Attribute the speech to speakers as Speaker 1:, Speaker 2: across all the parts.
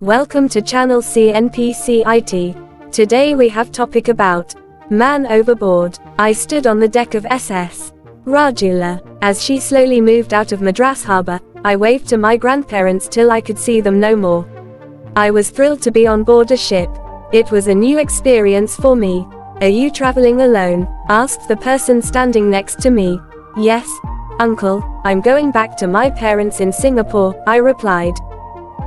Speaker 1: Welcome to channel CNPC-IT. Today we have topic about Man Overboard. I stood on the deck of SS Rajula. As she slowly moved out of Madras Harbour, I waved to my grandparents till I could see them no more. I was thrilled to be on board a ship. It was a new experience for me. Are you traveling alone? Asked the person standing next to me. Yes, uncle, I'm going back to my parents in Singapore, I replied.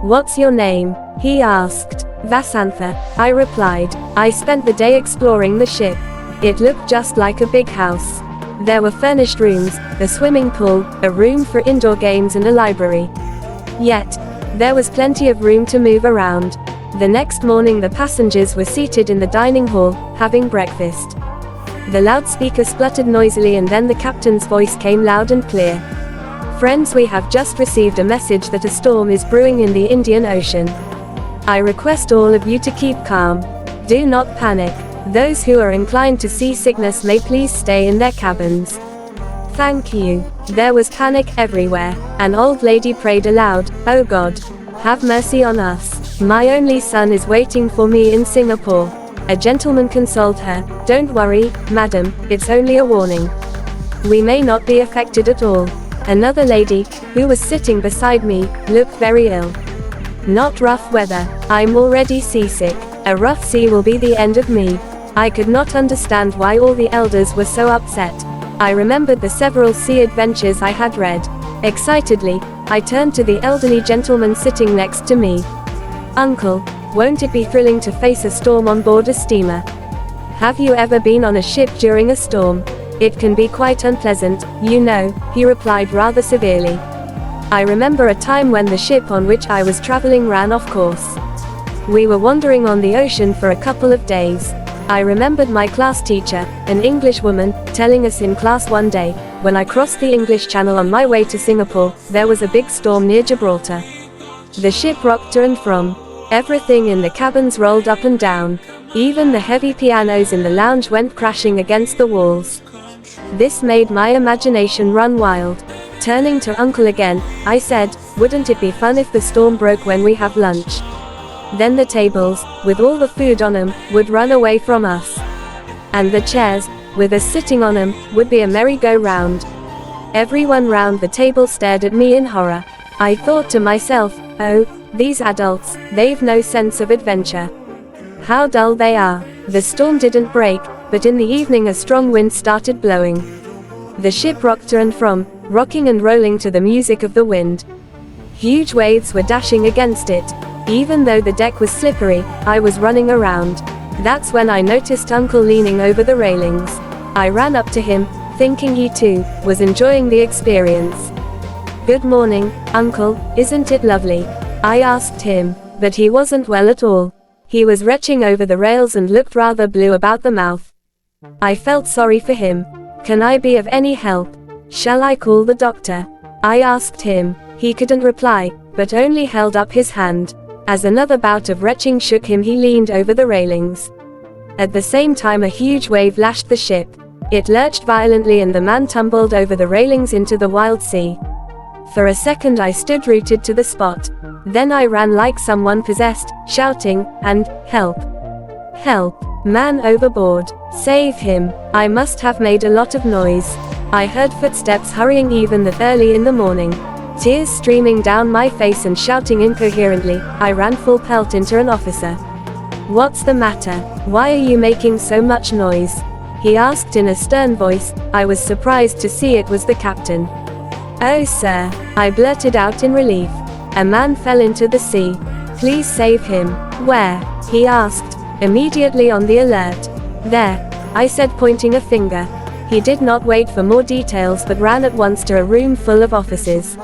Speaker 1: What's your name? He asked. Vasantha, I replied. I spent the day exploring the ship. It looked just like a big house. There were furnished rooms, a swimming pool, a room for indoor games and a library. Yet, there was plenty of room to move around. The next morning the passengers were seated in the dining hall, having breakfast. The loudspeaker spluttered noisily and then the captain's voice came loud and clear. Friends, we have just received a message that a storm is brewing in the Indian Ocean. I request all of you to keep calm. Do not panic. Those who are inclined to seasickness may please stay in their cabins. Thank you. There was panic everywhere. An old lady prayed aloud, "Oh God, have mercy on us. My only son is waiting for me in Singapore." A gentleman consoled her, "Don't worry, madam, it's only a warning. We may not be affected at all." Another lady, who was sitting beside me, looked very ill. "Not rough weather. I'm already seasick. A rough sea will be the end of me." I could not understand why all the elders were so upset. I remembered the several sea adventures I had read. Excitedly, I turned to the elderly gentleman sitting next to me. "Uncle, won't it be thrilling to face a storm on board a steamer? Have you ever been on a ship during a storm? It can be quite unpleasant, you know," he replied rather severely. I remember a time when the ship on which I was traveling ran off course. We were wandering on the ocean for a couple of days. I remembered my class teacher, an English woman, telling us in class one day, when I crossed the English Channel on my way to Singapore, there was a big storm near Gibraltar. The ship rocked to and from. Everything in the cabins rolled up and down. Even the heavy pianos in the lounge went crashing against the walls. This made my imagination run wild. Turning to Uncle again, I said, "Wouldn't it be fun if the storm broke when we have lunch? Then the tables, with all the food on them, would run away from us. And the chairs, with us sitting on them, would be a merry-go-round." Everyone round the table stared at me in horror. I thought to myself, "Oh, these adults, they've no sense of adventure. How dull they are." The storm didn't break, but in the evening a strong wind started blowing. The ship rocked to and from, rocking and rolling to the music of the wind. Huge waves were dashing against it. Even though the deck was slippery, I was running around. That's when I noticed Uncle leaning over the railings. I ran up to him, thinking he too was enjoying the experience. "Good morning, Uncle, isn't it lovely?" I asked him, but he wasn't well at all. He was retching over the rails and looked rather blue about the mouth. I felt sorry for him. "Can I be of any help? Shall I call the doctor?" I asked him. He couldn't reply, but only held up his hand. As another bout of retching shook him, he leaned over the railings. At the same time a huge wave lashed the ship. It lurched violently and the man tumbled over the railings into the wild sea. For a second I stood rooted to the spot. Then I ran like someone possessed, shouting, and, "Help! Help! Man overboard! Save him!" I must have made a lot of noise. I heard footsteps hurrying even that early in the morning. Tears streaming down my face and shouting incoherently, I ran full pelt into an officer. "What's the matter? Why are you making so much noise?" he asked in a stern voice. I was surprised to see it was the captain. "Oh sir," I blurted out in relief. "A man fell into the sea. Please save him." "Where?" he asked, immediately on the alert. "There," I said, pointing a finger. He did not wait for more details but ran at once to a room full of officers.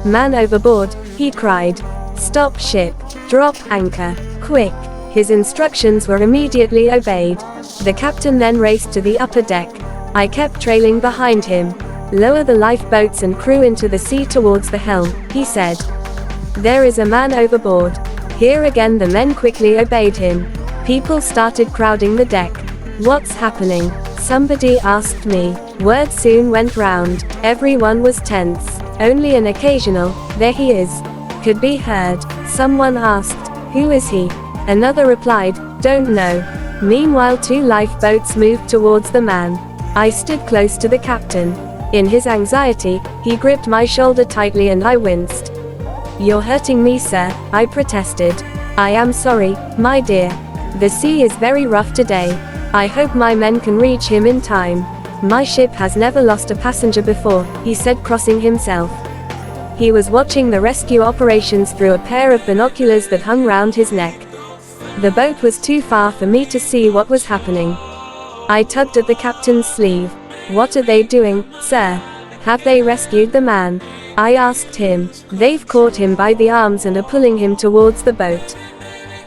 Speaker 1: "Man overboard," he cried. "Stop ship. Drop anchor. Quick." His instructions were immediately obeyed. The captain then raced to the upper deck. I kept trailing behind him. "Lower the lifeboats and crew into the sea towards the helm," he said. "There is a man overboard." Here again the men quickly obeyed him. People started crowding the deck. "What's happening?" somebody asked me. Word soon went round. Everyone was tense. Only an occasional, "There he is," could be heard. Someone asked, Who is he? Another replied, don't know. Meanwhile 2 lifeboats moved towards the man. I stood close to the captain. In his anxiety, he gripped my shoulder tightly and I winced. You're hurting me, sir, I protested. I am sorry, my dear. The sea is very rough today. I hope my men can reach him in time. My ship has never lost a passenger before, he said, crossing himself. He was watching the rescue operations through a pair of binoculars that hung round his neck. The boat was too far for me to see what was happening. I tugged at the captain's sleeve. What are they doing, sir? Have they rescued the man? I asked him. They've caught him by the arms and are pulling him towards the boat.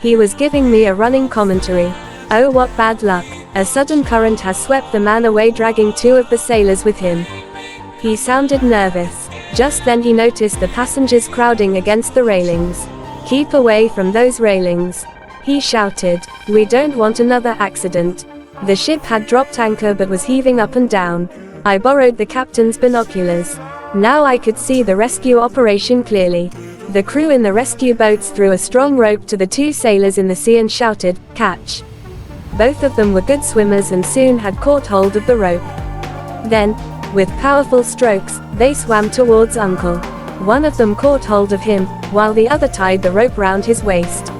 Speaker 1: He was giving me a running commentary. Oh, what bad luck. A sudden current has swept the man away, dragging 2 of the sailors with him. He sounded nervous. Just then he noticed the passengers crowding against the railings. Keep away from those railings, he shouted. We don't want another accident. The ship had dropped anchor but was heaving up and down. I borrowed the captain's binoculars. Now I could see the rescue operation clearly. The crew in the rescue boats threw a strong rope to the 2 sailors in the sea and shouted, catch. Both of them were good swimmers and soon had caught hold of the rope. Then, with powerful strokes, they swam towards Uncle. One of them caught hold of him, while the other tied the rope round his waist.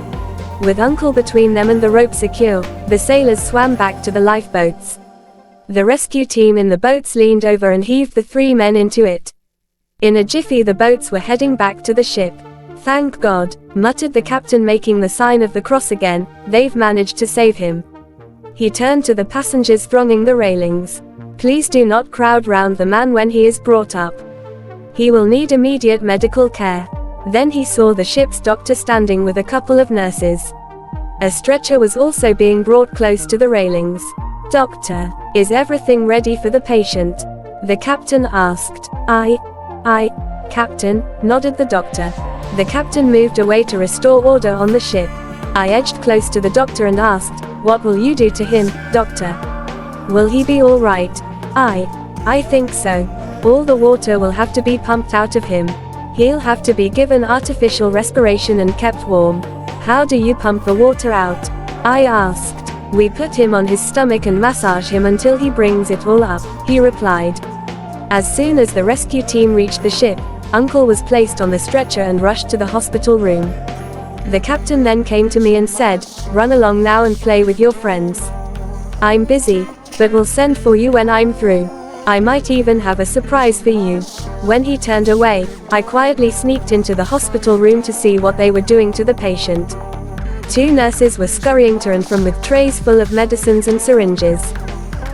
Speaker 1: With Uncle between them and the rope secure, the sailors swam back to the lifeboats. The rescue team in the boats leaned over and heaved the 3 men into it. In a jiffy the boats were heading back to the ship. Thank God, muttered the captain, making the sign of the cross again, they've managed to save him. He turned to the passengers thronging the railings. Please do not crowd round the man when he is brought up. He will need immediate medical care. Then he saw the ship's doctor standing with a couple of nurses. A stretcher was also being brought close to the railings. Doctor, is everything ready for the patient? The captain asked. Captain, nodded the doctor. The captain moved away to restore order on the ship. I edged close to the doctor and asked, what will you do to him, doctor? Will he be all right? I think so. All the water will have to be pumped out of him. He'll have to be given artificial respiration and kept warm. How do you pump the water out? I asked. We put him on his stomach and massage him until he brings it all up, he replied. As soon as the rescue team reached the ship, Uncle was placed on the stretcher and rushed to the hospital room. The captain then came to me and said, run along now and play with your friends. I'm busy, but will send for you when I'm through. I might even have a surprise for you. When he turned away, I quietly sneaked into the hospital room to see what they were doing to the patient. 2 nurses were scurrying to and from with trays full of medicines and syringes.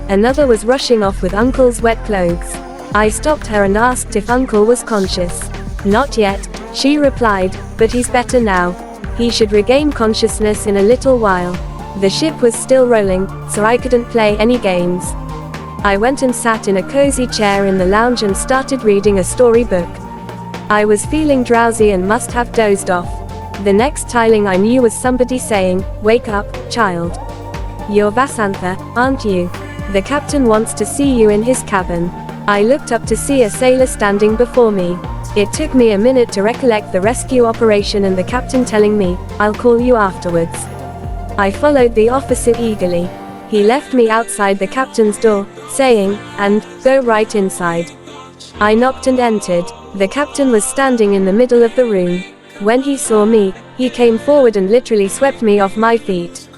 Speaker 1: Another was rushing off with Uncle's wet clothes. I stopped her and asked if Uncle was conscious. Not yet, she replied, but he's better now. He should regain consciousness in a little while. The ship was still rolling, so I couldn't play any games. I went and sat in a cozy chair in the lounge and started reading a storybook. I was feeling drowsy and must have dozed off. The next tiling I knew was somebody saying, wake up, child. You're Vasantha, aren't you? The captain wants to see you in his cabin. I looked up to see a sailor standing before me. It took me a minute to recollect the rescue operation and the captain telling me, I'll call you afterwards. I followed the officer eagerly. He left me outside the captain's door, saying, and, go right inside. I knocked and entered. The captain was standing in the middle of the room. When he saw me, he came forward and literally swept me off my feet.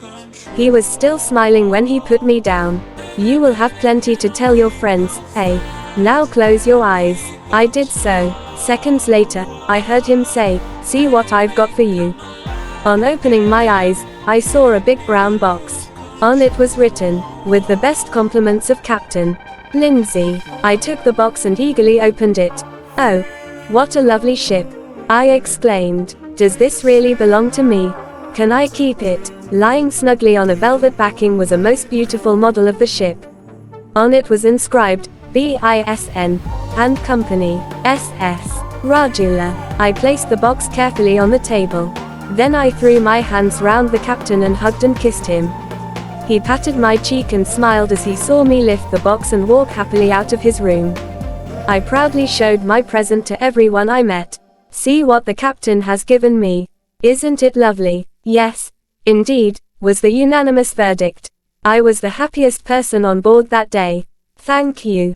Speaker 1: He was still smiling when he put me down. You will have plenty to tell your friends, eh? Now close your eyes. I did so. Seconds later, I heard him say, see what I've got for you. On opening my eyes, I saw a big brown box. On it was written, with the best compliments of Captain Lindsay. I took the box and eagerly opened it. Oh, what a lovely ship, I exclaimed. Does this really belong to me? Can I keep it? Lying snugly on a velvet backing was a most beautiful model of the ship. On it was inscribed, BISN, and Company, SS, Rajula. I placed the box carefully on the table. Then I threw my hands round the captain and hugged and kissed him. He patted my cheek and smiled as he saw me lift the box and walk happily out of his room. I proudly showed my present to everyone I met. See what the captain has given me. Isn't it lovely? Yes, indeed, was the unanimous verdict. I was the happiest person on board that day. Thank you.